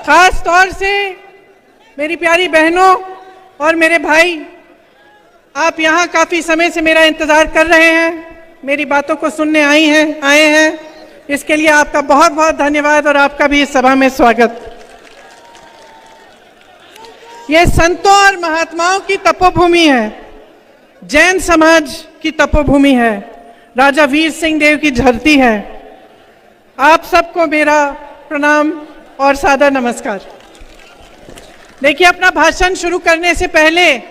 खास तौर से मेरी प्यारी बहनों और मेरे भाई, आप यहाँ काफ़ी समय से मेरा इंतज़ार कर रहे हैं, मेरी बातों को सुनने आए हैं। इसके लिए आपका बहुत बहुत धन्यवाद और आपका भी इस सभा में स्वागत। ये संतों और महात्माओं की तपोभूमि है, जैन समाज की तपोभूमि है, राजा वीर सिंह देव की धरती है। आप सबको मेरा प्रणाम और सादर नमस्कार। देखिए, अपना भाषण शुरू करने से पहले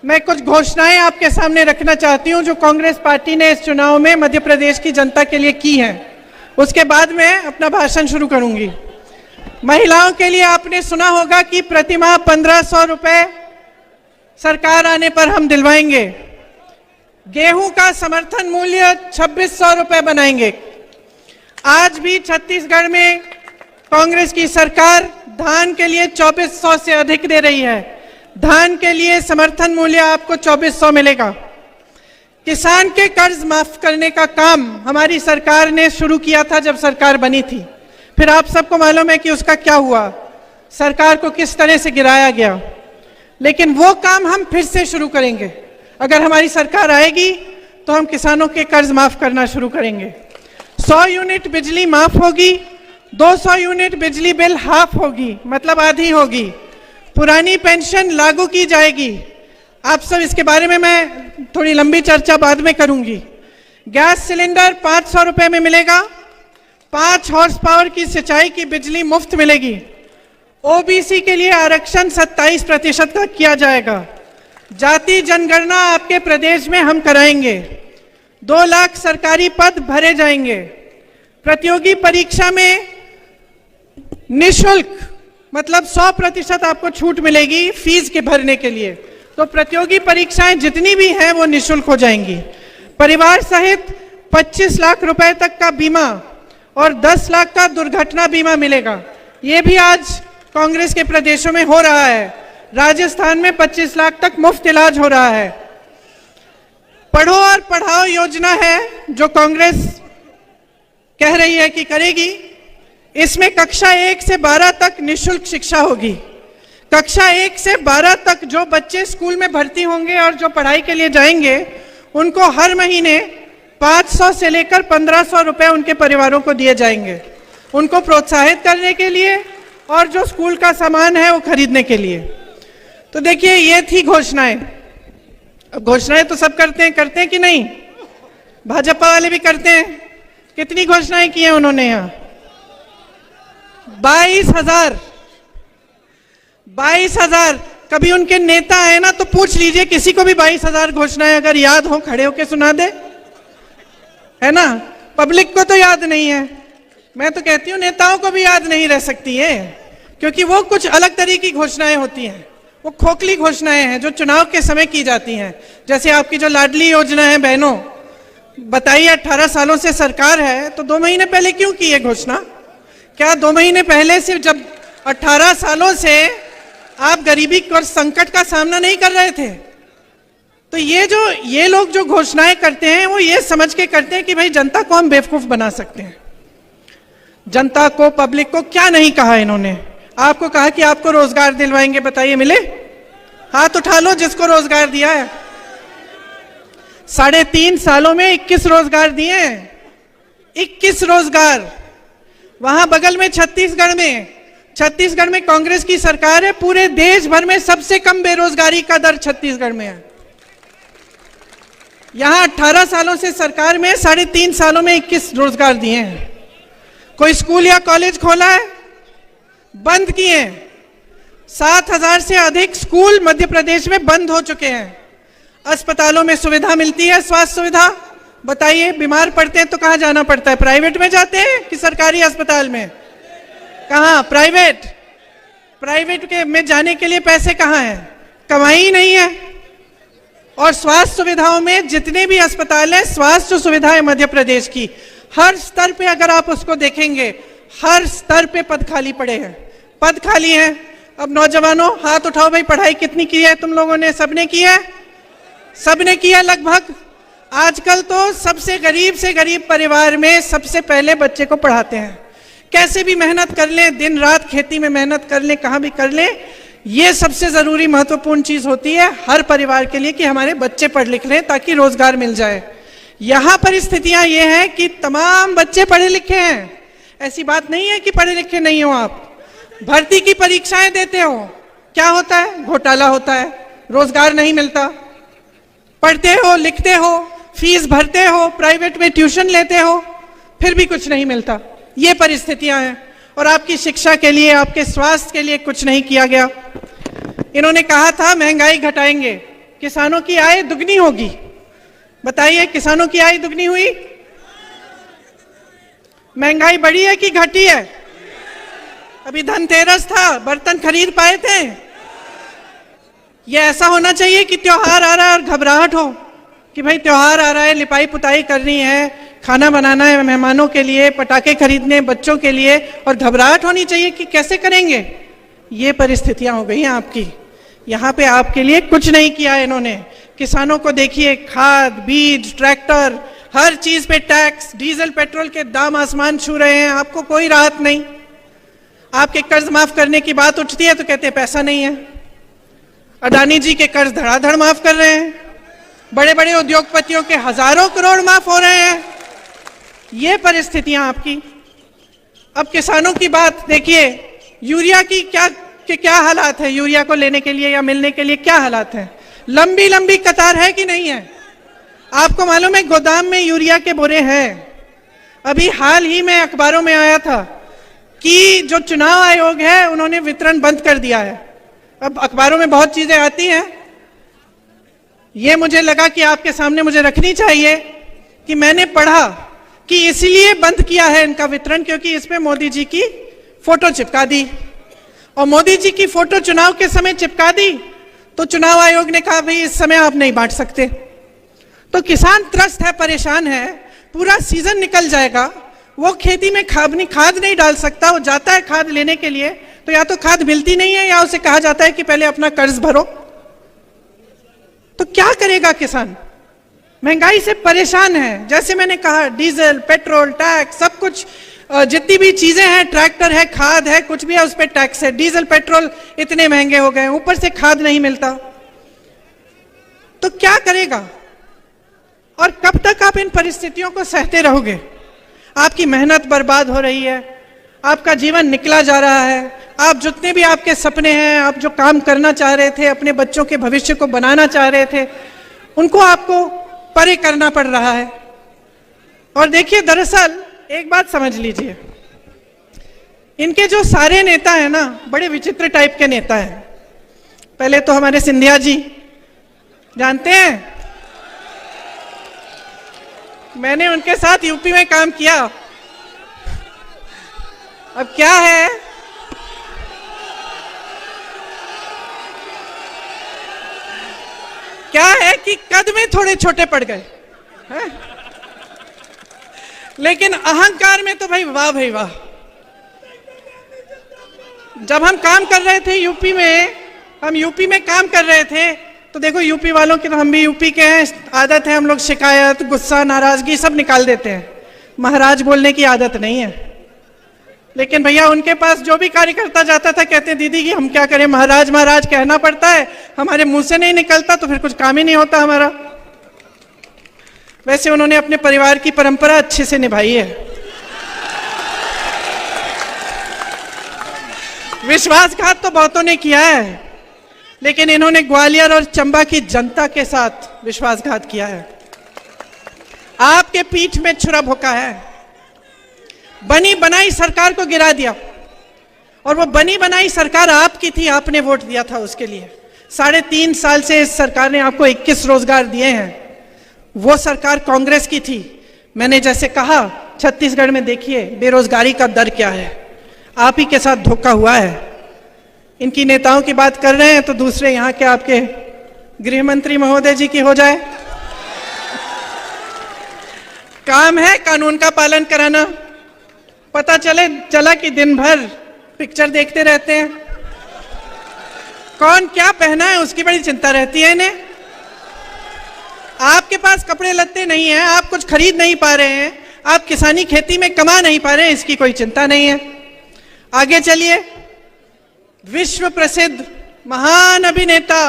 मैं कुछ घोषणाएं आपके सामने रखना चाहती हूं जो कांग्रेस पार्टी ने इस चुनाव में मध्य प्रदेश की जनता के लिए की हैं। उसके बाद मैं अपना भाषण शुरू करूंगी। महिलाओं के लिए आपने सुना होगा कि प्रतिमाह 1500 रुपए सरकार आने पर हम दिलवाएंगे। गेहूं का समर्थन मूल्य 2600 रुपए बनाएंगे। आज भी छत्तीसगढ़ में कांग्रेस की सरकार धान के लिए 2400 से अधिक दे रही है। धान के लिए समर्थन मूल्य आपको 2400 मिलेगा। किसान के कर्ज माफ करने का काम हमारी सरकार ने शुरू किया था जब सरकार बनी थी। फिर आप सबको मालूम है कि उसका क्या हुआ, सरकार को किस तरह से गिराया गया। लेकिन वो काम हम फिर से शुरू करेंगे। अगर हमारी सरकार आएगी तो हम किसानों के कर्ज माफ करना शुरू करेंगे। 100 यूनिट बिजली माफ होगी, 200 यूनिट बिजली बिल हाफ होगी, मतलब आधी होगी। पुरानी पेंशन लागू की जाएगी। आप सब इसके बारे में मैं थोड़ी लंबी चर्चा बाद में करूंगी। गैस सिलेंडर 500 रुपए में मिलेगा। 5 हॉर्स पावर की सिंचाई की बिजली मुफ्त मिलेगी। ओबीसी के लिए आरक्षण 27% का किया जाएगा। जाति जनगणना आपके प्रदेश में हम कराएंगे। 2 लाख सरकारी पद भरे जाएंगे। प्रतियोगी परीक्षा में निःशुल्क, मतलब 100% आपको छूट मिलेगी फीस के भरने के लिए। तो प्रतियोगी परीक्षाएं जितनी भी हैं वो निःशुल्क हो जाएंगी। परिवार सहित 25 लाख रुपए तक का बीमा और 10 लाख का दुर्घटना बीमा मिलेगा। ये भी आज कांग्रेस के प्रदेशों में हो रहा है। राजस्थान में 25 लाख तक मुफ्त इलाज हो रहा है। पढ़ो और पढ़ाओ योजना है जो कांग्रेस कह रही है कि करेगी। इसमें कक्षा 1 से 12 तक निःशुल्क शिक्षा होगी। कक्षा 1 से 12 तक जो बच्चे स्कूल में भर्ती होंगे और जो पढ़ाई के लिए जाएंगे उनको हर महीने 500 से लेकर 1500 रुपए उनके परिवारों को दिए जाएंगे, उनको प्रोत्साहित करने के लिए और जो स्कूल का सामान है वो खरीदने के लिए। तो देखिए, ये थी घोषणाएं। अब घोषणाएं तो सब करते हैं कि नहीं? भाजपा वाले भी करते हैं। कितनी घोषणाएं की हैं उन्होंने यहाँ? 22,000। कभी उनके नेता आए ना तो पूछ लीजिए, किसी को भी 22,000 घोषणाएं अगर याद हो खड़े होके सुना दे, है ना? पब्लिक को तो याद नहीं है। मैं तो कहती हूँ नेताओं को भी याद नहीं रह सकती है, क्योंकि वो कुछ अलग तरह की घोषणाएं होती हैं। वो खोखली घोषणाएं हैं जो चुनाव के समय की जाती हैं। जैसे आपकी जो लाडली योजना है, बहनों बताइए, 18 सालों से सरकार है तो 2 महीने पहले क्यों की है घोषणा? क्या 2 महीने पहले से, जब 18 सालों से आप गरीबी और संकट का सामना नहीं कर रहे थे? तो ये लोग जो घोषणाएं करते हैं वो ये समझ के करते हैं कि भाई जनता को हम बेवकूफ बना सकते हैं। जनता को, पब्लिक को क्या नहीं कहा इन्होंने? आपको कहा कि आपको रोजगार दिलवाएंगे, बताइए मिले? हाथ उठा लो जिसको रोजगार दिया है। 3.5 सालों में 21 रोजगार दिए हैं। 21 रोजगार। वहां बगल में छत्तीसगढ़ में कांग्रेस की सरकार है। पूरे देश भर में सबसे कम बेरोजगारी का दर छत्तीसगढ़ में है। यहां 18 सालों से सरकार में 3.5 सालों में 21 रोजगार दिए हैं। कोई स्कूल या कॉलेज खोला है? बंद किए। 7,000 से अधिक स्कूल मध्य प्रदेश में बंद हो चुके हैं। अस्पतालों में सुविधा मिलती है, स्वास्थ्य सुविधा। बताइए, बीमार पड़ते हैं तो कहाँ जाना पड़ता है? प्राइवेट में जाते हैं कि सरकारी अस्पताल में? कहाँ? प्राइवेट के में जाने के लिए पैसे कहाँ हैं? कमाई ही नहीं है। और स्वास्थ्य सुविधाओं में जितने भी अस्पताल हैं, स्वास्थ्य सुविधाएं मध्य प्रदेश की हर स्तर पे अगर आप उसको देखेंगे, हर स्तर पे पद खाली पड़े हैं। पद खाली हैं। अब नौजवानों हाथ उठाओ भाई, पढ़ाई कितनी की है तुम लोगों ने? सबने की है? सबने किया लगभग। आजकल तो सबसे गरीब से गरीब परिवार में सबसे पहले बच्चे को पढ़ाते हैं। कैसे भी मेहनत कर लें, दिन रात खेती में मेहनत कर लें, कहाँ भी कर लें, ये सबसे जरूरी महत्वपूर्ण चीज होती है हर परिवार के लिए कि हमारे बच्चे पढ़ लिख लें ताकि रोजगार मिल जाए। यहाँ परिस्थितियां ये हैं कि तमाम बच्चे पढ़े लिखे हैं, ऐसी बात नहीं है कि पढ़े लिखे नहीं हो आप। भर्ती की परीक्षाएं देते हो, क्या होता है? घोटाला होता है, रोजगार नहीं मिलता। पढ़ते हो, लिखते हो, फीस भरते हो, प्राइवेट में ट्यूशन लेते हो, फिर भी कुछ नहीं मिलता। ये परिस्थितियां हैं और आपकी शिक्षा के लिए, आपके स्वास्थ्य के लिए कुछ नहीं किया गया। इन्होंने कहा था महंगाई घटाएंगे, किसानों की आय दुगनी होगी। बताइए, किसानों की आय दुगनी हुई? महंगाई बढ़ी है कि घटी है? अभी धनतेरस था, बर्तन खरीद पाए थे? ये ऐसा होना चाहिए कि त्योहार आ रहा है और घबराहट हो कि भाई त्योहार आ रहा है, लिपाई पुताई करनी है, खाना बनाना है मेहमानों के लिए, पटाखे खरीदने बच्चों के लिए, और घबराहट होनी चाहिए कि कैसे करेंगे। ये परिस्थितियां हो गई हैं आपकी। यहाँ पे आपके लिए कुछ नहीं किया है इन्होंने। किसानों को देखिए, खाद, बीज, ट्रैक्टर, हर चीज पे टैक्स, डीजल पेट्रोल के दाम आसमान छू रहे हैं, आपको कोई राहत नहीं। आपके कर्ज माफ करने की बात उठती है तो कहते हैं पैसा नहीं है। अडानी जी के कर्ज धड़ाधड़ माफ कर रहे हैं, बड़े बड़े उद्योगपतियों के हजारों करोड़ माफ हो रहे हैं। ये परिस्थितियां आपकी। अब किसानों की बात देखिए, यूरिया की क्या हालात है, यूरिया को लेने के लिए या मिलने के लिए क्या हालात है? लंबी लंबी कतार है कि नहीं है? आपको मालूम है गोदाम में यूरिया के बोरे हैं। अभी हाल ही में अखबारों में आया था कि जो चुनाव आयोग है उन्होंने वितरण बंद कर दिया है। अब अखबारों में बहुत चीजें आती हैं, ये मुझे लगा कि आपके सामने मुझे रखनी चाहिए कि मैंने पढ़ा कि इसलिए बंद किया है इनका वितरण क्योंकि इसमें मोदी जी की फोटो चिपका दी, और मोदी जी की फोटो चुनाव के समय चिपका दी तो चुनाव आयोग ने कहा भाई इस समय आप नहीं बांट सकते। तो किसान त्रस्त है, परेशान है, पूरा सीजन निकल जाएगा, वो खेती में खाद नहीं डाल सकता। वो जाता है खाद लेने के लिए तो या तो खाद मिलती नहीं है या उसे कहा जाता है कि पहले अपना कर्ज भरो। तो क्या करेगा किसान? महंगाई से परेशान है। जैसे मैंने कहा, डीजल, पेट्रोल, टैक्स, सब कुछ, जितनी भी चीजें हैं, ट्रैक्टर है, खाद है, कुछ भी है उस पर टैक्स है। डीजल पेट्रोल इतने महंगे हो गए, ऊपर से खाद नहीं मिलता। तो क्या करेगा? और कब तक आप इन परिस्थितियों को सहते रहोगे? आपकी मेहनत बर्बाद हो रही है, आपका जीवन निकला जा रहा है, आप जितने भी आपके सपने हैं, आप जो काम करना चाह रहे थे, अपने बच्चों के भविष्य को बनाना चाह रहे थे, उनको आपको परे करना पड़ रहा है। और देखिए, दरअसल एक बात समझ लीजिए, इनके जो सारे नेता हैं ना, बड़े विचित्र टाइप के नेता हैं। पहले तो हमारे सिंधिया जी, जानते हैं, मैंने उनके साथ यूपी में काम किया। अब क्या है, कि कद में थोड़े छोटे पड़ गए हैं? लेकिन अहंकार में तो भाई वाह भाई वाह। जब हम काम कर रहे थे यूपी में काम कर रहे थे तो देखो, यूपी वालों की, तो हम भी यूपी के हैं, आदत है हम लोग शिकायत, गुस्सा, नाराजगी सब निकाल देते हैं, महाराज बोलने की आदत नहीं है। लेकिन भैया उनके पास जो भी कार्यकर्ता जाता था कहते दीदी कि हम क्या करें, महाराज महाराज कहना पड़ता है, हमारे मुंह से नहीं निकलता तो फिर कुछ काम ही नहीं होता हमारा। वैसे उन्होंने अपने परिवार की परंपरा अच्छे से निभाई है। विश्वासघात तो बहुतों ने किया है, लेकिन इन्होंने ग्वालियर और चंबा की जनता के साथ विश्वासघात किया है। आपके पीठ में छुरा भोंका है, बनी बनाई सरकार को गिरा दिया, और वो बनी बनाई सरकार आपकी थी, आपने वोट दिया था उसके लिए। 3.5 साल से इस सरकार ने आपको 21 रोजगार दिए हैं। वो सरकार कांग्रेस की थी। मैंने जैसे कहा, छत्तीसगढ़ में देखिए बेरोजगारी का दर क्या है, आप ही के साथ धोखा हुआ है। इनकी नेताओं की बात कर रहे हैं तो दूसरे यहाँ के आपके गृह मंत्री महोदय जी की हो जाए। काम है कानून का पालन कराना। पता चला कि दिन भर पिक्चर देखते रहते हैं, कौन क्या पहना है उसकी बड़ी चिंता रहती है इन्हें। आपके पास कपड़े लत्ते नहीं है, आप कुछ खरीद नहीं पा रहे हैं, आप किसानी खेती में कमा नहीं पा रहे हैं, इसकी कोई चिंता नहीं है। आगे चलिए, विश्व प्रसिद्ध महान अभिनेता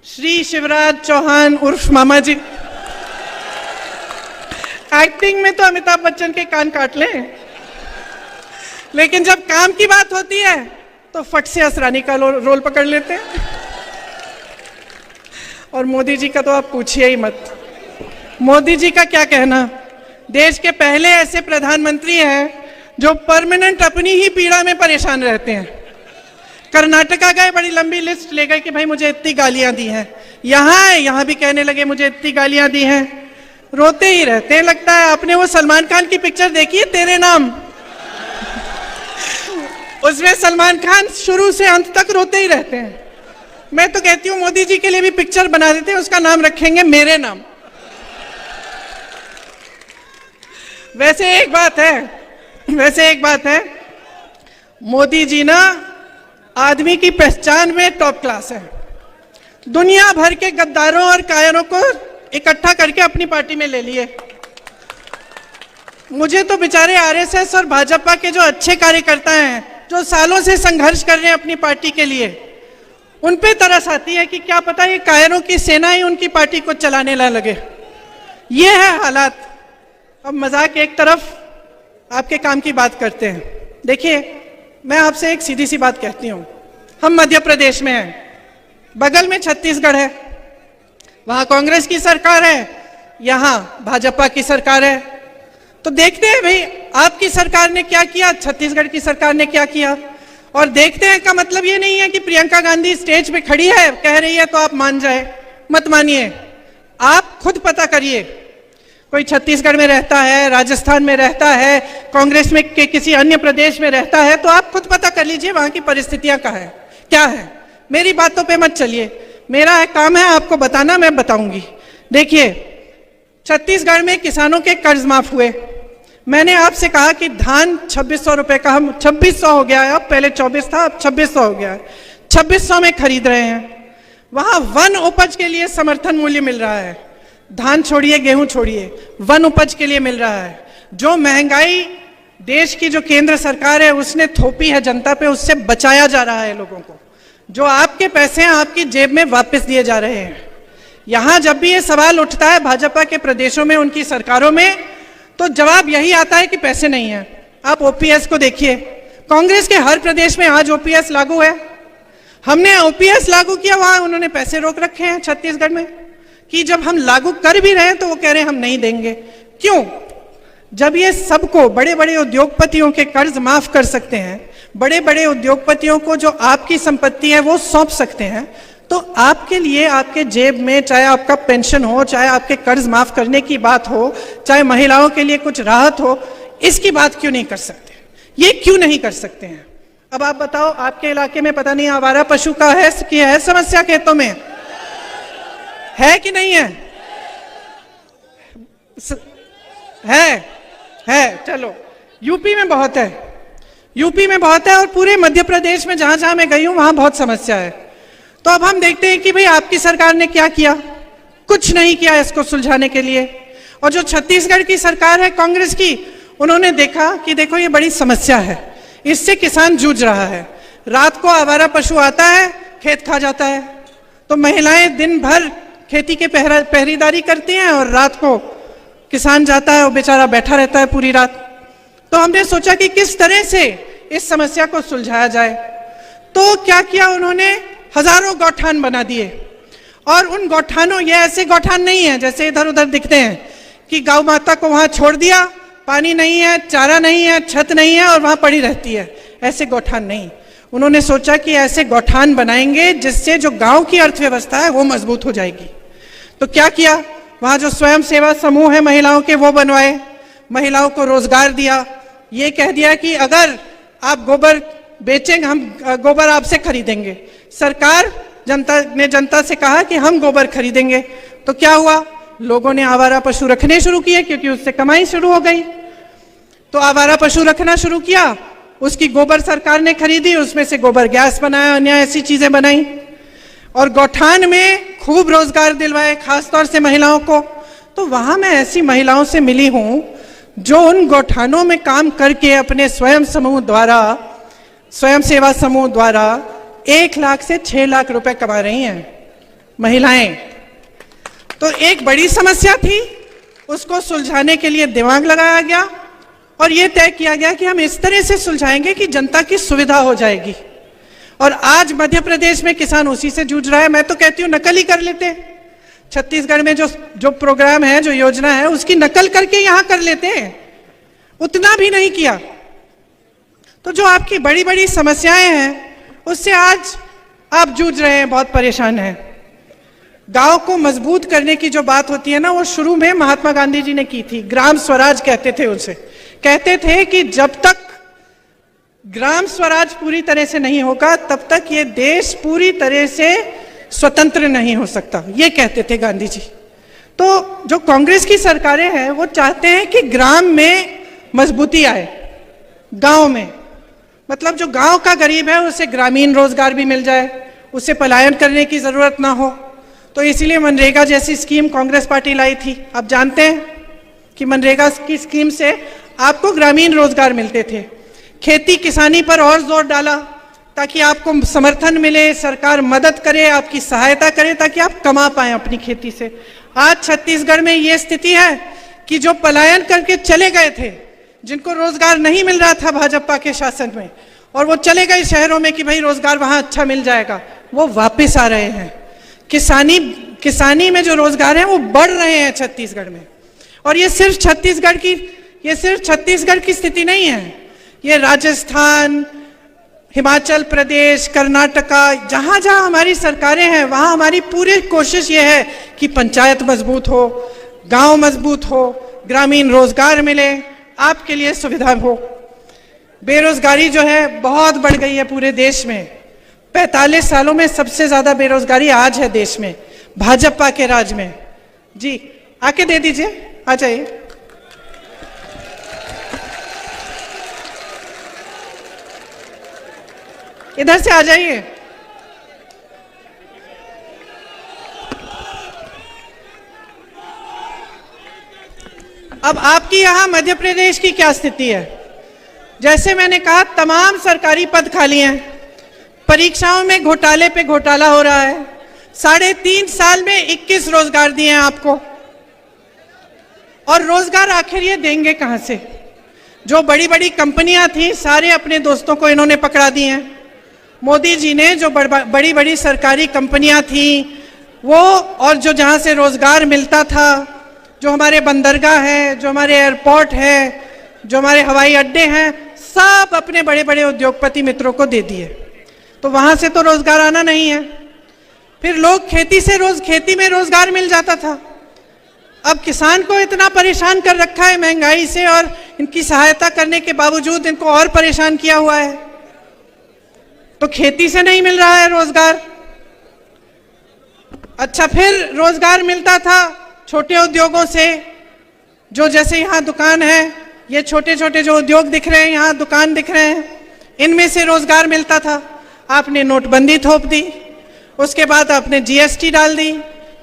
श्री शिवराज चौहान उर्फ मामा जी, एक्टिंग में तो अमिताभ बच्चन के कान काट लें, लेकिन जब काम की बात होती है तो फट से असरानी का रोल पकड़ लेते हैं। और मोदी जी का तो आप पूछिए ही मत। मोदी जी का क्या कहना, देश के पहले ऐसे प्रधानमंत्री हैं जो परमानेंट अपनी ही पीड़ा में परेशान रहते हैं। कर्नाटका गए, बड़ी लंबी लिस्ट ले गए कि भाई मुझे इतनी गालियां दी हैं, यहाँ भी कहने लगे मुझे इतनी गालियां दी हैं, रोते ही रहते हैं। लगता है आपने वो सलमान खान की पिक्चर देखी है तेरे नाम, उसमें सलमान खान शुरू से अंत तक रोते ही रहते हैं। मैं तो कहती हूँ मोदी जी के लिए भी पिक्चर बना देते हैं, उसका नाम रखेंगे मेरे नाम। वैसे एक बात है, मोदी जी ना आदमी की पहचान में टॉप क्लास है। दुनिया भर के गद्दारों और कायरों को इकट्ठा करके अपनी पार्टी में ले लिए। मुझे तो बेचारे आरएसएस और भाजपा के जो अच्छे कार्यकर्ता हैं, जो सालों से संघर्ष कर रहे हैं अपनी पार्टी के लिए, उन पे तरस आती है कि क्या पता ये कायरों की सेना ही उनकी पार्टी को चलाने ना लगे। ये है हालात। अब मजाक एक तरफ, आपके काम की बात करते हैं। देखिए, मैं आपसे एक सीधी सी बात कहती हूँ, हम मध्य प्रदेश में हैं, बगल में छत्तीसगढ़ है, वहां कांग्रेस की सरकार है, यहाँ भाजपा की सरकार है। तो देखते हैं भाई आपकी सरकार ने क्या किया, छत्तीसगढ़ की सरकार ने क्या किया, और देखते हैं का मतलब ये नहीं है कि प्रियंका गांधी स्टेज पे खड़ी है कह रही है तो आप मान जाए। मत मानिए, आप खुद पता करिए। कोई छत्तीसगढ़ में रहता है, राजस्थान में रहता है, कांग्रेस में के किसी अन्य प्रदेश में रहता है, तो आप खुद पता कर लीजिए वहां की परिस्थितियां क्या है। मेरी बातों पे मत चलिए, मेरा काम है आपको बताना, मैं बताऊंगी। देखिए, छत्तीसगढ़ में किसानों के कर्ज माफ हुए। मैंने आपसे कहा कि धान 2600 रुपए का, हम 2600 हो गया है, अब पहले 24 था, अब 2600 हो गया है, 2600 में खरीद रहे हैं। वहां वन उपज के लिए समर्थन मूल्य मिल रहा है। धान छोड़िए, गेहूं छोड़िए, वन उपज के लिए मिल रहा है। जो महंगाई देश की जो केंद्र सरकार है उसने थोपी है जनता पे, उससे बचाया जा रहा है लोगों को। जो आपके पैसे हैं आपकी जेब में वापस दिए जा रहे हैं। यहां जब भी ये सवाल उठता है भाजपा के प्रदेशों में, उनकी सरकारों में, तो जवाब यही आता है कि पैसे नहीं है। आप ओपीएस को देखिए, कांग्रेस के हर प्रदेश में आज ओपीएस लागू है। हमने ओपीएस लागू किया, वहां उन्होंने पैसे रोक रखे हैं छत्तीसगढ़ में, कि जब हम लागू कर भी रहे हैं तो वो कह रहे हैं हम नहीं देंगे। क्यों? जब ये सबको, बड़े बड़े उद्योगपतियों के कर्ज माफ कर सकते हैं, बड़े बड़े उद्योगपतियों को जो आपकी संपत्ति है वो सौंप सकते हैं, तो आपके लिए, आपके जेब में, चाहे आपका पेंशन हो, चाहे आपके कर्ज माफ करने की बात हो, चाहे महिलाओं के लिए कुछ राहत हो, इसकी बात क्यों नहीं कर सकते? ये क्यों नहीं कर सकते हैं? अब आप बताओ, आपके इलाके में पता नहीं आवारा पशु का है कि है समस्या खेतों में, है कि नहीं है? है। चलो, यूपी में बहुत है, यूपी में बहुत है, और पूरे मध्य प्रदेश में जहां जहां मैं गई हूं वहां बहुत समस्या है। तो अब हम देखते हैं कि भाई आपकी सरकार ने क्या किया, कुछ नहीं किया इसको सुलझाने के लिए। और जो छत्तीसगढ़ की सरकार है कांग्रेस की, उन्होंने देखा कि देखो ये बड़ी समस्या है, इससे किसान जूझ रहा है। रात को आवारा पशु आता है, खेत खा जाता है, तो महिलाएं दिन भर खेती के पहरेदारी करती हैं और रात को किसान जाता है और बेचारा बैठा रहता है पूरी रात। तो हमने सोचा कि किस तरह से इस समस्या को सुलझाया जाए। तो क्या किया उन्होंने, हजारों गौठान बना दिए। और उन गौठानों, ये ऐसे गौठान नहीं है जैसे इधर उधर दिखते हैं कि गौ माता को वहां छोड़ दिया, पानी नहीं है, चारा नहीं है, छत नहीं है और वहां पड़ी रहती है, ऐसे गौठान नहीं। उन्होंने सोचा कि ऐसे गौठान बनाएंगे जिससे जो गांव की अर्थव्यवस्था है वो मजबूत हो जाएगी। तो क्या किया, वहां जो स्वयं सेवा समूह है महिलाओं के, वो बनवाए, महिलाओं को रोजगार दिया। ये कह दिया कि अगर आप गोबर बेचेंगे, हम गोबर आपसे खरीदेंगे। सरकार जनता से कहा कि हम गोबर खरीदेंगे। तो क्या हुआ, लोगों ने आवारा पशु रखने शुरू किए क्योंकि उससे कमाई शुरू हो गई। तो आवारा पशु रखना शुरू किया, उसकी गोबर सरकार ने खरीदी, उसमें से गोबर गैस बनाया, अन्य ऐसी चीजें बनाई, और गौठान में खूब रोजगार दिलवाए, खासतौर से महिलाओं को। तो वहां मैं ऐसी महिलाओं से मिली हूं जो उन गौठानों में काम करके अपने स्वयं सेवा समूह द्वारा 1 लाख से 6 लाख रुपए कमा रही हैं महिलाएं। तो एक बड़ी समस्या थी, उसको सुलझाने के लिए दिमाग लगाया गया और यह तय किया गया कि हम इस तरह से सुलझाएंगे कि जनता की सुविधा हो जाएगी। और आज मध्य प्रदेश में किसान उसी से जूझ रहा है। मैं तो कहती हूँ नकल ही कर लेते। छत्तीसगढ़ में जो प्रोग्राम है, जो योजना है, उसकी नकल करके यहां कर लेते हैं, उतना भी नहीं किया। तो जो आपकी बड़ी बड़ी समस्याएं हैं उससे आज आप जूझ रहे हैं, बहुत परेशान हैं। गांव को मजबूत करने की जो बात होती है ना, वो शुरू में महात्मा गांधी जी ने की थी। ग्राम स्वराज कहते थे उसे। कहते थे कि जब तक ग्राम स्वराज पूरी तरह से नहीं होगा तब तक ये देश पूरी तरह से स्वतंत्र नहीं हो सकता, ये कहते थे गांधी जी। तो जो कांग्रेस की सरकारें हैं वो चाहते हैं कि ग्राम में मजबूती आए, गांव में, मतलब जो गांव का गरीब है उसे ग्रामीण रोजगार भी मिल जाए, उसे पलायन करने की जरूरत ना हो। तो इसीलिए मनरेगा जैसी स्कीम कांग्रेस पार्टी लाई थी। आप जानते हैं कि मनरेगा की स्कीम से आपको ग्रामीण रोजगार मिलते थे। खेती किसानी पर और जोर डाला ताकि आपको समर्थन मिले, सरकार मदद करे, आपकी सहायता करे ताकि आप कमा पाएं अपनी खेती से। आज छत्तीसगढ़ में ये स्थिति है कि जो पलायन करके चले गए थे, जिनको रोजगार नहीं मिल रहा था भाजपा के शासन में, और वो चले गए शहरों में कि भाई रोजगार वहां अच्छा मिल जाएगा, वो वापस आ रहे हैं। किसानी में जो रोजगार है वो बढ़ रहे हैं छत्तीसगढ़ में। और ये सिर्फ छत्तीसगढ़ की स्थिति नहीं है, ये राजस्थान, हिमाचल प्रदेश, कर्नाटका, जहां जहां हमारी सरकारें हैं वहां हमारी पूरी कोशिश ये है कि पंचायत मजबूत हो, गांव मजबूत हो, ग्रामीण रोजगार मिले, आपके लिए सुविधा हो। बेरोजगारी जो है बहुत बढ़ गई है पूरे देश में। 45 सालों में सबसे ज्यादा बेरोजगारी आज है देश में, भाजपा के राज में। जी आके दे दीजिए, आ जाइए। इधर से आ जाइए। अब आपकी यहां मध्य प्रदेश की क्या स्थिति है? जैसे मैंने कहा, तमाम सरकारी पद खाली हैं, परीक्षाओं में घोटाले पे घोटाला हो रहा है। 3.5 साल में 21 रोजगार दिए हैं आपको, और रोजगार आखिर ये देंगे कहां से? जो बड़ी बड़ी कंपनियां थी सारे अपने दोस्तों को इन्होंने पकड़ा दिए हैं। मोदी जी ने जो बड़ी बड़ी सरकारी कंपनियां थी वो, और जो जहां से रोजगार मिलता था, जो हमारे बंदरगाह है, जो हमारे एयरपोर्ट है, जो हमारे हवाई अड्डे हैं, सब अपने बड़े बड़े उद्योगपति मित्रों को दे दिए। तो वहां से तो रोजगार आना नहीं है। फिर लोग खेती में रोजगार मिल जाता था। अब किसान को इतना परेशान कर रखा है महंगाई से, और इनकी सहायता करने के बावजूद इनको और परेशान किया हुआ है। तो खेती से नहीं मिल रहा है रोजगार। अच्छा, फिर रोजगार मिलता था छोटे उद्योगों से, जो जैसे यहाँ दुकान है, ये छोटे छोटे जो उद्योग दिख रहे हैं, यहाँ दुकान दिख रहे हैं, इनमें से रोजगार मिलता था। आपने नोटबंदी थोप दी, उसके बाद आपने जीएसटी डाल दी,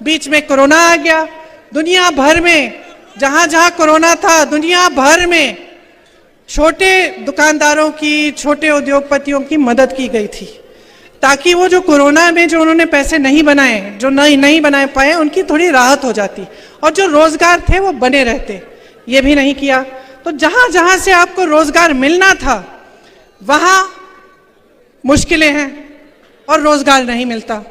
बीच में कोरोना आ गया। दुनिया भर में जहां जहां कोरोना था, दुनिया भर में छोटे दुकानदारों की, छोटे उद्योगपतियों की मदद की गई थी, ताकि वो जो कोरोना में जो उन्होंने पैसे नहीं बनाए, जो नहीं बना पाए, उनकी थोड़ी राहत हो जाती, और जो रोजगार थे वो बने रहते। ये भी नहीं किया। तो जहां जहां से आपको रोजगार मिलना था वहां मुश्किलें हैं और रोजगार नहीं मिलता।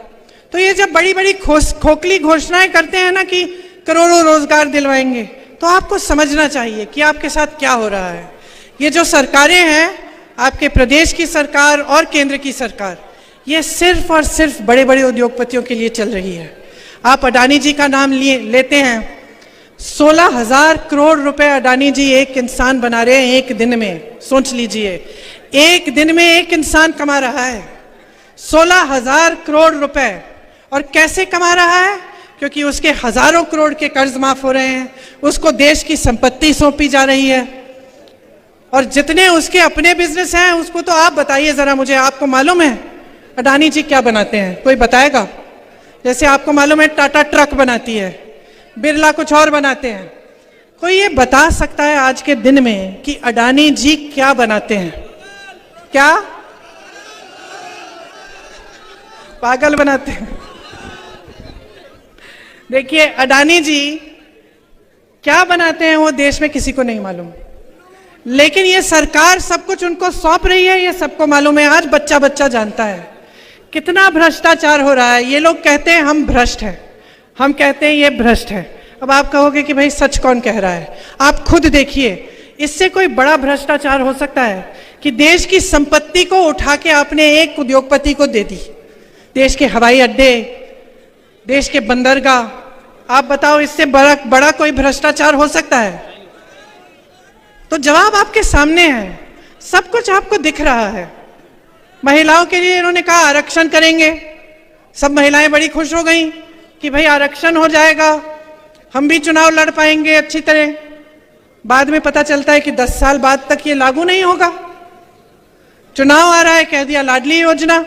तो ये जब बड़ी बड़ी खोखली घोषणाएं करते हैं ना कि करोड़ों रोजगार दिलवाएंगे, तो आपको समझना चाहिए कि आपके साथ क्या हो रहा है। ये जो सरकारें हैं, आपके प्रदेश की सरकार और केंद्र की सरकार, ये सिर्फ और सिर्फ बड़े बड़े उद्योगपतियों के लिए चल रही है। आप अडानी जी का नाम लेते हैं, 16,000 करोड़ रुपए अडानी जी एक इंसान बना रहे हैं एक दिन में। सोच लीजिए, एक दिन में एक इंसान कमा रहा है 16,000 करोड़ रुपए। और कैसे कमा रहा है? क्योंकि उसके हजारों करोड़ के कर्ज माफ हो रहे हैं, उसको देश की संपत्ति सौंपी जा रही है, और जितने उसके अपने बिजनेस हैं उसको तो आप बताइए जरा मुझे, आपको मालूम है अडानी जी क्या बनाते हैं? कोई बताएगा? जैसे आपको मालूम है टाटा ट्रक बनाती है, बिरला कुछ और बनाते हैं, कोई ये बता सकता है आज के दिन में कि अडानी जी क्या बनाते हैं? क्या पागल बनाते हैं? देखिए, अडानी जी क्या बनाते हैं वो देश में किसी को नहीं मालूम, लेकिन ये सरकार सब कुछ उनको सौंप रही है, ये सबको मालूम है। आज बच्चा बच्चा जानता है कितना भ्रष्टाचार हो रहा है। ये लोग कहते हैं हम भ्रष्ट हैं, हम कहते हैं ये भ्रष्ट है। अब आप कहोगे कि भाई सच कौन कह रहा है? आप खुद देखिए, इससे कोई बड़ा भ्रष्टाचार हो सकता है कि देश की संपत्ति को उठा के आपने एक उद्योगपति को दे दी? देश के हवाई अड्डे, देश के बंदरगाह, आप बताओ इससे बड़ा कोई भ्रष्टाचार हो सकता है? तो जवाब आपके सामने है, सब कुछ आपको दिख रहा है। महिलाओं के लिए इन्होंने कहा आरक्षण करेंगे, सब महिलाएं बड़ी खुश हो गई कि भाई आरक्षण हो जाएगा, हम भी चुनाव लड़ पाएंगे अच्छी तरह। बाद में पता चलता है कि 10 साल बाद तक ये लागू नहीं होगा। चुनाव आ रहा है, कह दिया लाडली योजना।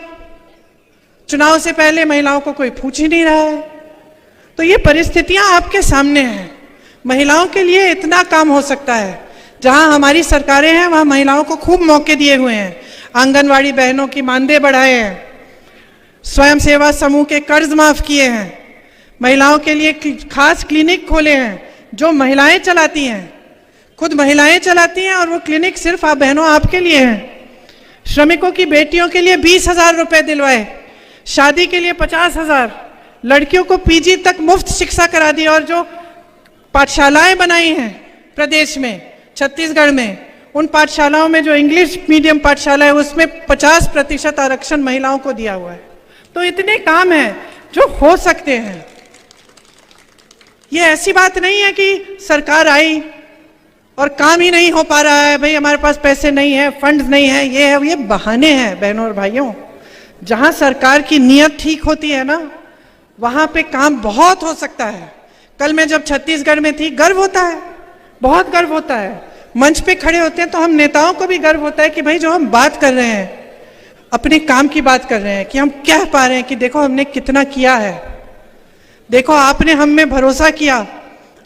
चुनाव से पहले महिलाओं को कोई पूछ ही नहीं रहा है। तो ये परिस्थितियां आपके सामने हैं। महिलाओं के लिए इतना काम हो सकता है। जहां हमारी सरकारें हैं वहां महिलाओं को खूब मौके दिए हुए हैं। आंगनवाड़ी बहनों की मानदेय बढ़ाए हैं, स्वयं सेवा समूह के कर्ज माफ किए हैं, महिलाओं के लिए खास क्लिनिक खोले हैं जो महिलाएं चलाती हैं, खुद महिलाएं चलाती हैं, और वो क्लिनिक सिर्फ आप बहनों आपके लिए हैं। श्रमिकों की बेटियों के लिए 20,000 रुपए दिलवाए, शादी के लिए 50,000, लड़कियों को पीजी तक मुफ्त शिक्षा करा दी, और जो पाठशालाएं बनाई हैं प्रदेश में, छत्तीसगढ़ में, उन पाठशालाओं में जो इंग्लिश मीडियम पाठशाला है उसमें 50% आरक्षण महिलाओं को दिया हुआ है। तो इतने काम हैं जो हो सकते हैं। ये ऐसी बात नहीं है कि सरकार आई और काम ही नहीं हो पा रहा है, भाई हमारे पास पैसे नहीं है, फंड्स नहीं है, ये बहाने हैं बहनों और भाइयों। जहां सरकार की नीयत ठीक होती है ना, वहां पे काम बहुत हो सकता है। कल मैं जब छत्तीसगढ़ में थी, गर्व होता है, बहुत गर्व होता है। मंच पे खड़े होते हैं तो हम नेताओं को भी गर्व होता है कि भाई जो हम बात कर रहे हैं, अपने काम की बात कर रहे हैं, कि हम कह पा रहे हैं कि देखो हमने कितना किया है, देखो आपने हम में भरोसा किया,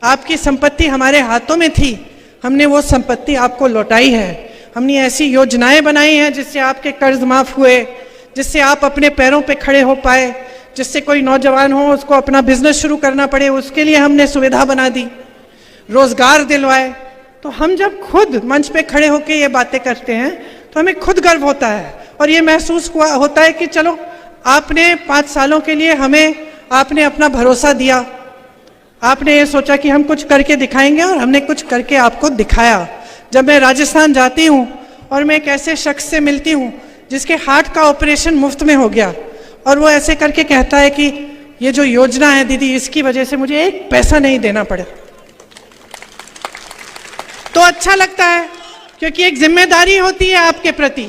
आपकी संपत्ति हमारे हाथों में थी, हमने वो संपत्ति आपको लौटाई है। हमने ऐसी योजनाएं बनाई हैं जिससे आपके कर्ज माफ हुए, जिससे आप अपने पैरों पे खड़े हो पाए, जिससे कोई नौजवान हो उसको अपना बिजनेस शुरू करना पड़े उसके लिए हमने सुविधा बना दी, रोजगार दिलवाए। तो हम जब खुद मंच पे खड़े होकर ये बातें करते हैं तो हमें खुद गर्व होता है, और ये महसूस होता है कि चलो आपने 5 सालों के लिए हमें आपने अपना भरोसा दिया, आपने ये सोचा कि हम कुछ करके दिखाएंगे, और हमने कुछ करके आपको दिखाया। जब मैं राजस्थान जाती हूँ और मैं एक ऐसे शख्स से मिलती हूँ जिसके हार्ट का ऑपरेशन मुफ्त में हो गया, और वो ऐसे करके कहता है कि ये जो योजना है दीदी, इसकी वजह से मुझे 1 पैसा नहीं देना पड़ा, तो अच्छा लगता है, क्योंकि एक जिम्मेदारी होती है आपके प्रति,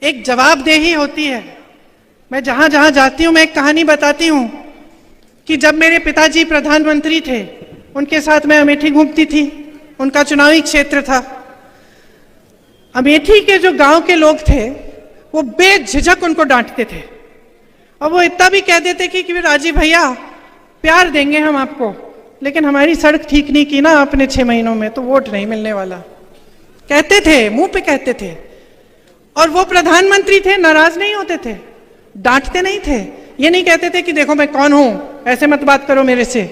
एक जवाबदेही होती है। मैं जहां जहां जाती हूं मैं एक कहानी बताती हूं कि जब मेरे पिताजी प्रधानमंत्री थे, उनके साथ मैं अमेठी घूमती थी, उनका चुनावी क्षेत्र था। अमेठी के जो गांव के लोग थे वो बेझिझक उनको डांटते थे, और वो इतना भी कह देते कि राजीव भैया प्यार देंगे हम आपको, लेकिन हमारी सड़क ठीक नहीं की ना आपने 6 महीनों में, तो वोट नहीं मिलने वाला। कहते थे, मुंह पे कहते थे, और वो प्रधानमंत्री थे, नाराज नहीं होते थे, डांटते नहीं थे। ये नहीं कहते थे कि देखो मैं कौन हूं, ऐसे मत बात करो मेरे से।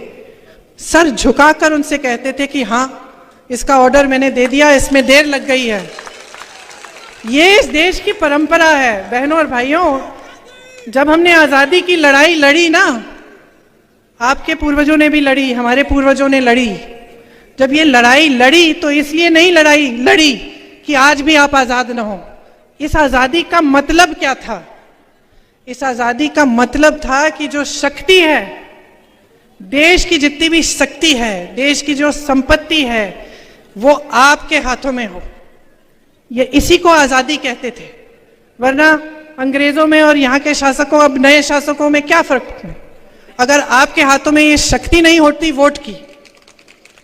सर झुकाकर उनसे कहते थे कि हाँ इसका ऑर्डर मैंने दे दिया, इसमें देर लग गई है। ये इस देश की परंपरा है बहनों और भाइयों। जब हमने आजादी की लड़ाई लड़ी ना, आपके पूर्वजों ने भी लड़ी, हमारे पूर्वजों ने लड़ी। जब ये लड़ाई लड़ी तो इसलिए नहीं लड़ी कि आज भी आप आजाद न हो। इस आजादी का मतलब क्या था? इस आजादी का मतलब था कि जो शक्ति है, देश की जितनी भी शक्ति है, देश की जो संपत्ति है, वो आपके हाथों में हो। ये इसी को आजादी कहते थे। वरना अंग्रेजों में और यहाँ के शासकों, अब नए शासकों में क्या फर्क है? अगर आपके हाथों में ये शक्ति नहीं होती वोट की,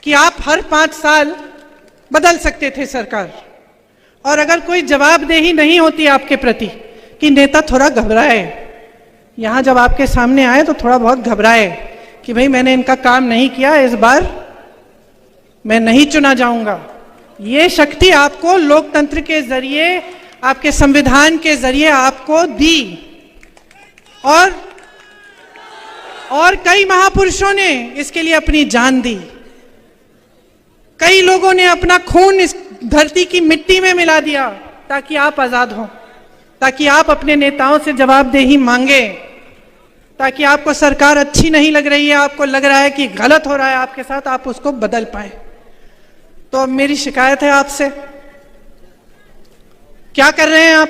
कि आप हर 5 साल बदल सकते थे सरकार, और अगर कोई जवाबदेही नहीं होती आपके प्रति कि नेता थोड़ा घबराए, यहां जब आपके सामने आए तो थोड़ा बहुत घबराए कि भाई मैंने इनका काम नहीं किया, इस बार मैं नहीं चुना जाऊंगा। ये शक्ति आपको लोकतंत्र के जरिए, आपके संविधान के जरिए आपको दी। और कई महापुरुषों ने इसके लिए अपनी जान दी। कई लोगों ने अपना खून इस धरती की मिट्टी में मिला दिया ताकि आप आजाद हों, ताकि आप अपने नेताओं से जवाबदेही मांगे, ताकि आपको सरकार अच्छी नहीं लग रही है, आपको लग रहा है कि गलत हो रहा है आपके साथ, आप उसको बदल पाए। तो अब मेरी शिकायत है आपसे, क्या कर रहे हैं आप?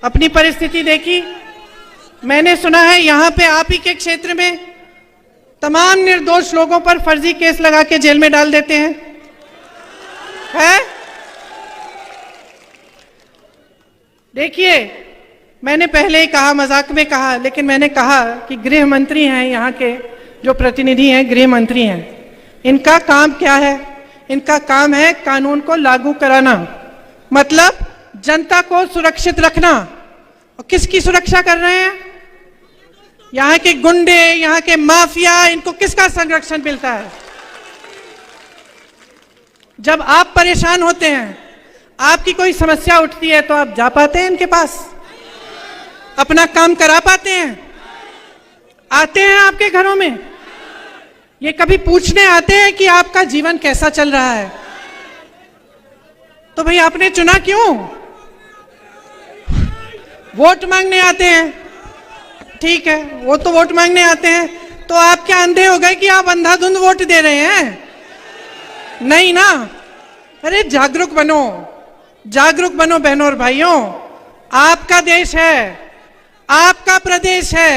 अपनी परिस्थिति देखी। मैंने सुना है यहां पे आप ही के क्षेत्र में तमाम निर्दोष लोगों पर फर्जी केस लगा के जेल में डाल देते हैं, है? देखिए, मैंने पहले ही कहा, मजाक में कहा, लेकिन मैंने कहा कि गृह मंत्री हैं, यहाँ के जो प्रतिनिधि हैं गृह मंत्री हैं, इनका काम क्या है? इनका काम है कानून को लागू कराना, मतलब जनता को सुरक्षित रखना। और किसकी सुरक्षा कर रहे हैं? यहाँ के गुंडे, यहाँ के माफिया, इनको किसका संरक्षण मिलता है? जब आप परेशान होते हैं, आपकी कोई समस्या उठती है, तो आप जा पाते हैं इनके पास? अपना काम करा पाते हैं? आते हैं आपके घरों में? ये कभी पूछने आते हैं कि आपका जीवन कैसा चल रहा है? तो भाई आपने चुना क्यों? वोट मांगने आते हैं, ठीक है, वो तो वोट मांगने आते हैं। तो आप क्या अंधे हो गए कि आप अंधाधुंध वोट दे रहे हैं? नहीं ना। अरे जागरूक बनो, जागरूक बनो बहनों और भाइयों। आपका देश है, आपका प्रदेश है,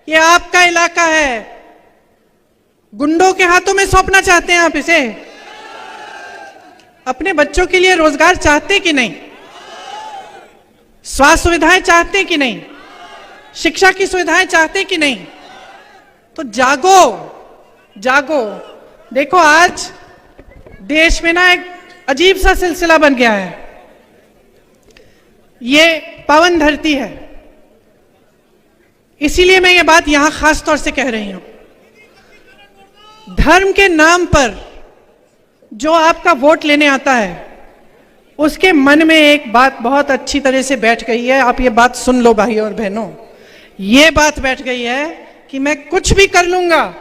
ये आपका इलाका है। गुंडों के हाथों में सौंपना चाहते हैं आप इसे? अपने बच्चों के लिए रोजगार चाहते कि नहीं? स्वास्थ्य सुविधाएं चाहते कि नहीं? शिक्षा की सुविधाएं चाहते कि नहीं? तो जागो, जागो। देखो, आज देश में ना एक अजीब सा सिलसिला बन गया है। ये पावन धरती है, इसीलिए मैं ये बात यहां खास तौर से कह रही हूं। धर्म के नाम पर जो आपका वोट लेने आता है, उसके मन में एक बात बहुत अच्छी तरह से बैठ गई है। आप ये बात सुन लो भाइयों और बहनों, ये बात बैठ गई है कि मैं कुछ भी कर लूंगा।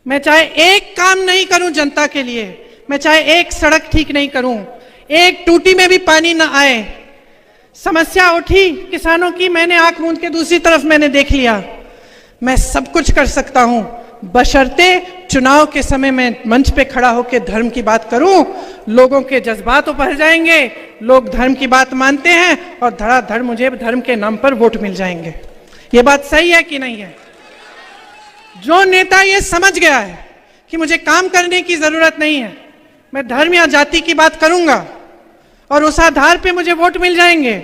मैं चाहे एक काम नहीं करूं जनता के लिए, मैं चाहे एक सड़क ठीक नहीं करूं, एक टूटी में भी पानी ना आए, समस्या उठी किसानों की, मैंने आंख मूंद के दूसरी तरफ मैंने देख लिया, मैं सब कुछ कर सकता हूं, बशर्ते चुनाव के समय में मंच पे खड़ा होकर धर्म की बात करूं। लोगों के जज्बात उभर जाएंगे, लोग धर्म की बात मानते हैं और धड़ाधड़ मुझे धर्म के नाम पर वोट मिल जाएंगे। ये बात सही है कि नहीं है? जो नेता ये समझ गया है कि मुझे काम करने की जरूरत नहीं है, मैं धर्म या जाति की बात करूंगा और उस आधार पे मुझे वोट मिल जाएंगे,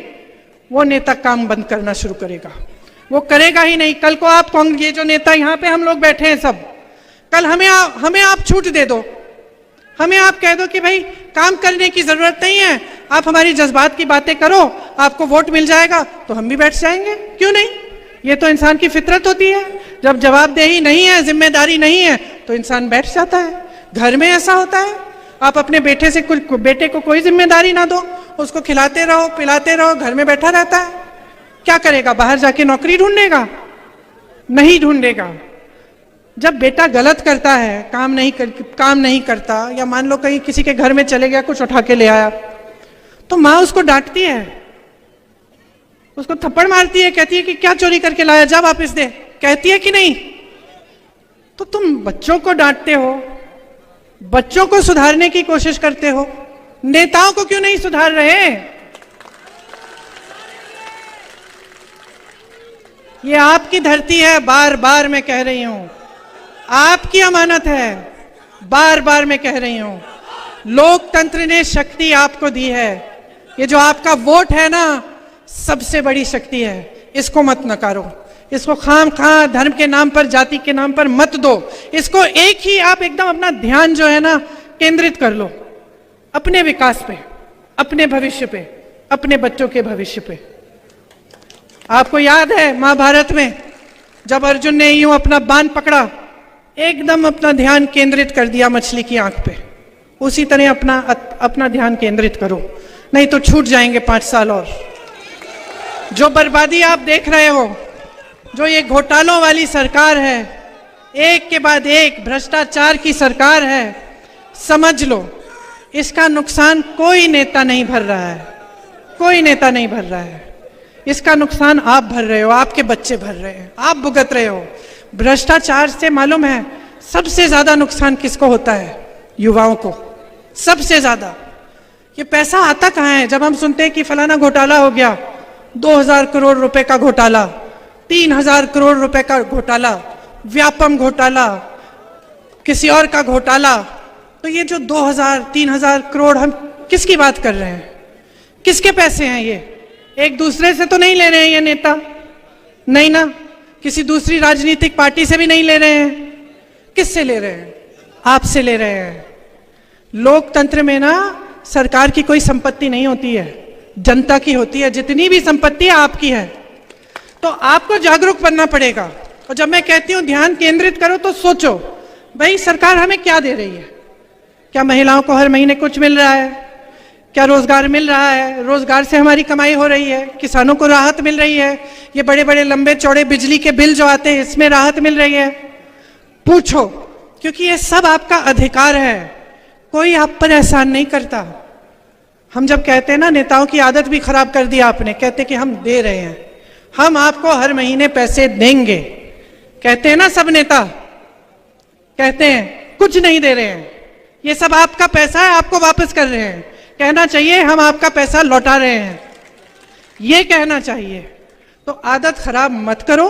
वो नेता काम बंद करना शुरू करेगा। वो करेगा ही नहीं। कल को आप ये जो नेता यहाँ पे हम लोग बैठे हैं सब, कल हमें आप छूट दे दो, हमें आप कह दो कि भाई काम करने की जरूरत नहीं है, आप हमारी जज्बात की बातें करो, आपको वोट मिल जाएगा, तो हम भी बैठ जाएंगे। क्यों नहीं? ये तो इंसान की फितरत होती है। जब जवाबदेही नहीं है, जिम्मेदारी नहीं है, तो इंसान बैठ जाता है। घर में ऐसा होता है, आप अपने बेटे को कोई जिम्मेदारी ना दो, उसको खिलाते रहो, पिलाते रहो, घर में बैठा रहता है। क्या करेगा? बाहर जाके नौकरी ढूंढेगा? नहीं ढूंढेगा। जब बेटा गलत करता है, काम नहीं करता, या मान लो कहीं किसी के घर में चले गया, कुछ उठा के ले आया, तो माँ उसको डांटती है, उसको थप्पड़ मारती है, कहती है कि क्या चोरी करके लाया, जा वापस दे, कहती है कि नहीं? तो तुम बच्चों को डांटते हो, बच्चों को सुधारने की कोशिश करते हो, नेताओं को क्यों नहीं सुधार रहे? ये आपकी धरती है, बार बार मैं कह रही हूं, आपकी अमानत है, बार बार मैं कह रही हूं। लोकतंत्र ने शक्ति आपको दी है। ये जो आपका वोट है ना, सबसे बड़ी शक्ति है। इसको मत नकारो, इसको खाम-खा धर्म के नाम पर, जाति के नाम पर मत दो। इसको एक ही आप एकदम अपना ध्यान जो है ना केंद्रित कर लो अपने विकास पे, अपने भविष्य पे, अपने बच्चों के भविष्य पे। आपको याद है महाभारत में जब अर्जुन ने यूं अपना बाण पकड़ा एकदम अपना ध्यान केंद्रित कर दिया मछली की आंख पे, उसी तरह अपना ध्यान केंद्रित करो, नहीं तो छूट जाएंगे 5 साल और। जो बर्बादी आप देख रहे हो, जो ये घोटालों वाली सरकार है, एक के बाद एक भ्रष्टाचार की सरकार है, समझ लो इसका नुकसान कोई नेता नहीं भर रहा है, कोई नेता नहीं भर रहा है। इसका नुकसान आप भर रहे हो, आपके बच्चे भर रहे हैं, आप भुगत रहे हो। भ्रष्टाचार से मालूम है सबसे ज्यादा नुकसान किसको होता है? युवाओं को, सबसे ज्यादा। ये पैसा आता कहाँ है? जब हम सुनते हैं कि फलाना घोटाला हो गया, 2000 करोड़ रुपए का घोटाला, 3000 करोड़ रुपए का घोटाला, व्यापम घोटाला, किसी और का घोटाला, तो ये जो 2000-3000 करोड़ हम किसकी बात कर रहे हैं? किसके पैसे हैं ये? एक दूसरे से तो नहीं ले रहे हैं ये नेता, नहीं ना, किसी दूसरी राजनीतिक पार्टी से भी नहीं ले रहे हैं। किससे ले रहे हैं? आपसे ले रहे हैं। लोकतंत्र में ना सरकार की कोई संपत्ति नहीं होती है, जनता की होती है। जितनी भी संपत्ति है आपकी है, तो आपको जागरूक बनना पड़ेगा। और जब मैं कहती हूं ध्यान केंद्रित करो, तो सोचो भाई सरकार हमें क्या दे रही है? क्या महिलाओं को हर महीने कुछ मिल रहा है? क्या रोजगार मिल रहा है? रोजगार से हमारी कमाई हो रही है? किसानों को राहत मिल रही है? ये बड़े बड़े लंबे चौड़े बिजली के बिल जो आते हैं, इसमें राहत मिल रही है? पूछो, क्योंकि ये सब आपका अधिकार है, कोई आप पर एहसान नहीं करता। हम जब कहते हैं ना, नेताओं की आदत भी खराब कर दी आपने, कहते कि हम दे रहे हैं, हम आपको हर महीने पैसे देंगे, कहते हैं ना सब नेता, कहते हैं कुछ नहीं दे रहे हैं, ये सब आपका पैसा है, आपको वापस कर रहे हैं। कहना चाहिए हम आपका पैसा लौटा रहे हैं, ये कहना चाहिए। तो आदत खराब मत करो।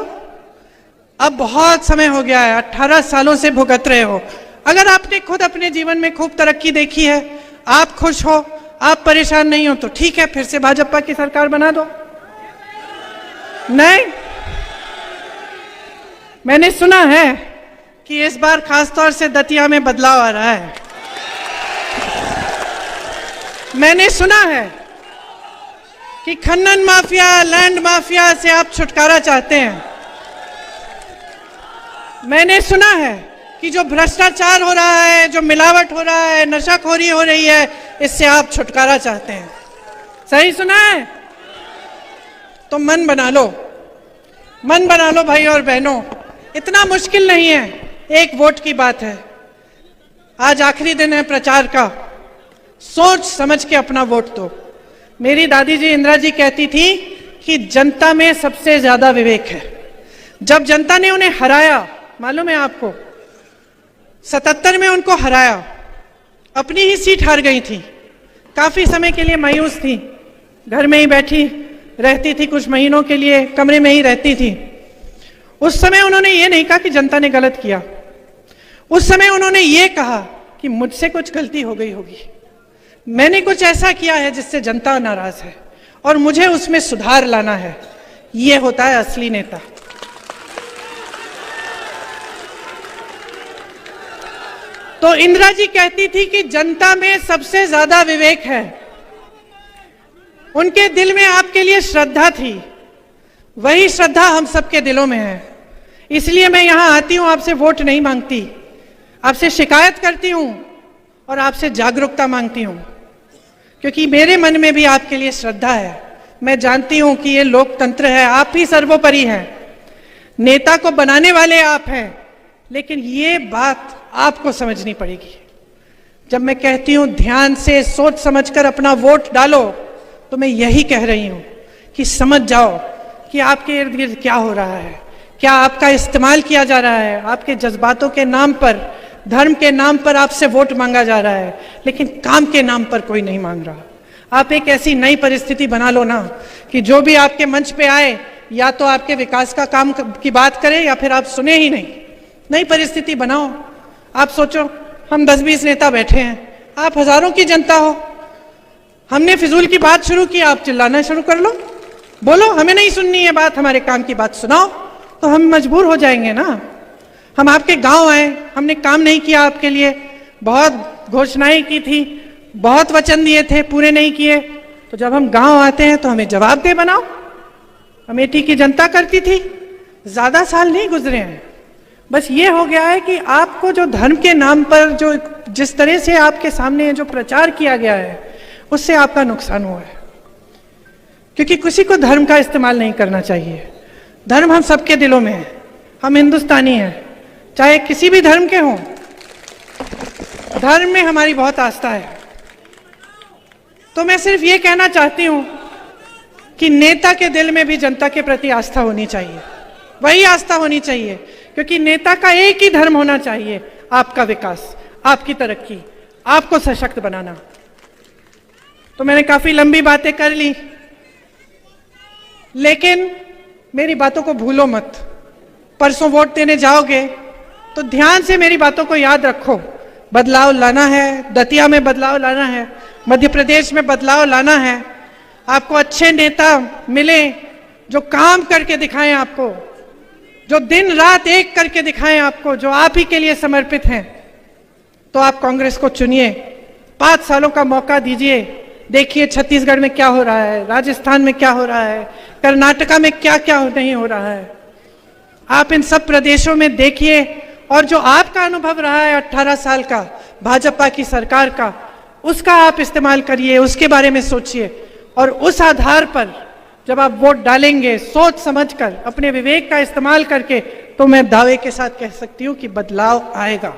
अब बहुत समय हो गया है, 18 सालों से भुगत रहे हो। अगर आपने खुद अपने जीवन में खूब तरक्की देखी है, आप खुश हो, आप परेशान नहीं हो, तो ठीक है, फिर से भाजपा की सरकार बना दो। नहीं, मैंने सुना है कि इस बार खासतौर से दतिया में बदलाव आ रहा है। मैंने सुना है कि खनन माफिया, लैंड माफिया से आप छुटकारा चाहते हैं। मैंने सुना है कि जो भ्रष्टाचार हो रहा है, जो मिलावट हो रहा है, नशाखोरी हो रही है, इससे आप छुटकारा चाहते हैं। सही सुना है? तो मन बना लो, मन बना लो भाई और बहनों, इतना मुश्किल नहीं है, एक वोट की बात है। आज आखिरी दिन है प्रचार का, सोच समझ के अपना वोट दो। मेरी दादी जी इंदिरा जी कहती थी कि जनता में सबसे ज्यादा विवेक है। जब जनता ने उन्हें हराया, मालूम है आपको, 77 में उनको हराया, अपनी ही सीट हार गई थी, काफी समय के लिए मायूस थी, घर में ही बैठी रहती थी, कुछ महीनों के लिए कमरे में ही रहती थी। उस समय उन्होंने ये नहीं कहा कि जनता ने गलत किया, उस समय उन्होंने ये कहा कि मुझसे कुछ गलती हो गई होगी, मैंने कुछ ऐसा किया है जिससे जनता नाराज है और मुझे उसमें सुधार लाना है। ये होता है असली नेता। तो इंदिरा जी कहती थी कि जनता में सबसे ज्यादा विवेक है, उनके दिल में आपके लिए श्रद्धा थी, वही श्रद्धा हम सबके दिलों में है। इसलिए मैं यहां आती हूं, आपसे वोट नहीं मांगती, आपसे शिकायत करती हूं और आपसे जागरूकता मांगती हूं, क्योंकि मेरे मन में भी आपके लिए श्रद्धा है। मैं जानती हूं कि ये लोकतंत्र है, आप ही सर्वोपरि हैं, नेता को बनाने वाले आप हैं, लेकिन ये बात आपको समझनी पड़ेगी। जब मैं कहती हूं ध्यान से सोच समझकर अपना वोट डालो, तो मैं यही कह रही हूं कि समझ जाओ कि आपके इर्द गिर्द क्या हो रहा है, क्या आपका इस्तेमाल किया जा रहा है, आपके जज्बातों के नाम पर, धर्म के नाम पर आपसे वोट मांगा जा रहा है, लेकिन काम के नाम पर कोई नहीं मांग रहा। आप एक ऐसी नई परिस्थिति बना लो ना कि जो भी आपके मंच पे आए, या तो आपके विकास का काम की बात करे या फिर आप सुने ही नहीं। नई परिस्थिति बनाओ। आप सोचो, हम 10-20 नेता बैठे हैं, आप हजारों की जनता हो, हमने फिजूल की बात शुरू की, आप चिल्लाना शुरू कर लो, बोलो हमें नहीं सुननी है बात, हमारे काम की बात सुनाओ, तो हम मजबूर हो जाएंगे ना। हम आपके गांव आए, हमने काम नहीं किया आपके लिए, बहुत घोषणाएं की थी, बहुत वचन दिए थे, पूरे नहीं किए, तो जब हम गांव आते हैं तो हमें जवाबदेह बनाओ। अमेठी की जनता करती थी, ज्यादा साल नहीं गुजरे हैं, बस ये हो गया है कि आपको जो धर्म के नाम पर जो जिस तरह से आपके सामने जो प्रचार किया गया है उससे आपका नुकसान हुआ है, क्योंकि किसी को धर्म का इस्तेमाल नहीं करना चाहिए। धर्म हम सबके दिलों में है, हम हिंदुस्तानी हैं, चाहे किसी भी धर्म के हों। धर्म में हमारी बहुत आस्था है। तो मैं सिर्फ ये कहना चाहती हूं कि नेता के दिल में भी जनता के प्रति आस्था होनी चाहिए, वही आस्था होनी चाहिए, क्योंकि नेता का एक ही धर्म होना चाहिए, आपका विकास, आपकी तरक्की, आपको सशक्त बनाना। तो मैंने काफी लंबी बातें कर ली, लेकिन मेरी बातों को भूलो मत। परसों वोट देने जाओगे तो ध्यान से मेरी बातों को याद रखो। बदलाव लाना है, दतिया में बदलाव लाना है, मध्य प्रदेश में बदलाव लाना है। आपको अच्छे नेता मिले जो काम करके दिखाएं आपको, जो दिन रात एक करके दिखाएं आपको, जो आप ही के लिए समर्पित हैं। तो आप कांग्रेस को चुनिए, 5 सालों का मौका दीजिए। देखिए छत्तीसगढ़ में क्या हो रहा है, राजस्थान में क्या हो रहा है, कर्नाटका में क्या क्या नहीं हो रहा है। आप इन सब प्रदेशों में देखिए, और जो आपका अनुभव रहा है 18 साल का भाजपा की सरकार का, उसका आप इस्तेमाल करिए, उसके बारे में सोचिए, और उस आधार पर जब आप वोट डालेंगे सोच समझकर, अपने विवेक का इस्तेमाल करके, तो मैं दावे के साथ कह सकती हूं कि बदलाव आएगा।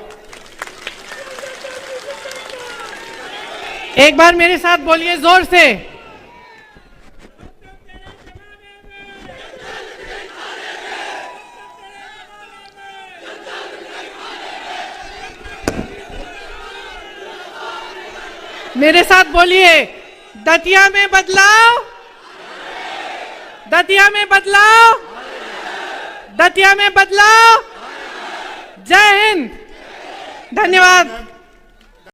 एक बार मेरे साथ बोलिए जोर से, मेरे साथ बोलिए, दतिया में बदलाव, दतिया में बदलाव, दतिया में बदलाव। जय हिंद, धन्यवाद।